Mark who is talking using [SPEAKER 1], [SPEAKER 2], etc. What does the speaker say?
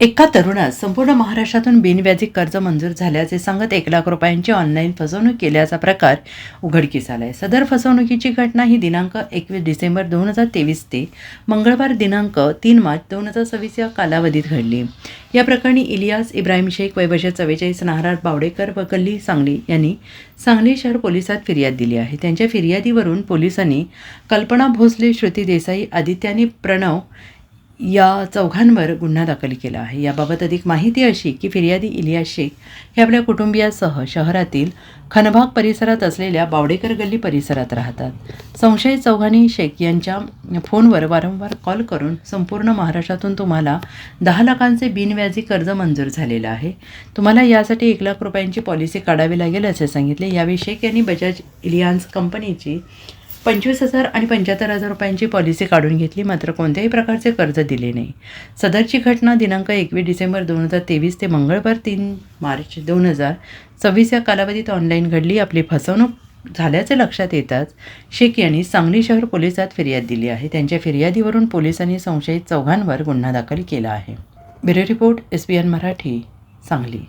[SPEAKER 1] एका तरुणास संपूर्ण महाराष्ट्रातून बिनव्याजी कर्ज मंजूर झाल्याचे सांगत 1,00,000 रुपयांची ऑनलाईन फसवणूक केल्याचा प्रकार उघडकीस आला आहे. सदर फसवणुकीची घटना ही दिनांक 21 डिसेंबर 2023 ते मंगळवार दिनांक 3 मार्च 2026 या कालावधीत घडली. या प्रकरणी इलियास इब्राहिम शेख वय वर्ष 44 नाहरार बावडेकर व गल्ली सांगली यांनी सांगली शहर पोलिसात फिर्याद दिली आहे. त्यांच्या फिर्यादीवरून पोलिसांनी कल्पना भोसले, श्रुती देसाई, आदित्य आणि प्रणव या चौघांवर गुन्हा दाखल केला आहे. याबाबत अधिक माहिती अशी की फिर्यादी इलियास शेख हे आपल्या कुटुंबियासह शहरातील खनभाग परिसरात असलेल्या बावडेकर गल्ली परिसरात राहतात. संशयित चौघांनी शेख यांच्या फोनवर वारंवार कॉल करून संपूर्ण महाराष्ट्रातून तुम्हाला 10 लाखांचे बिनव्याजी कर्ज मंजूर झालेलं आहे, तुम्हाला यासाठी 1,00,000 रुपयांची पॉलिसी काढावी लागेल असे सांगितले. यावेळी शेख यांनी बजाज इलियान्स कंपनीची 25,000 आणि 75,000 रुपयांची पॉलिसी काढून घेतली, मात्र कोणत्याही प्रकारचे कर्ज दिले नाही. सदरची घटना दिनांक 21 डिसेंबर 2023 ते मंगळवार 3 मार्च 2026 या कालावधीत ऑनलाईन घडली. आपली फसवणूक झाल्याचे लक्षात येताच शेख यांनी सांगली शहर पोलिसात फिर्याद दिली आहे. त्यांच्या फिर्यादीवरून पोलिसांनी संशयित चौघांवर गुन्हा दाखल केला आहे. Bureau report, SBN Marathi, Sangli.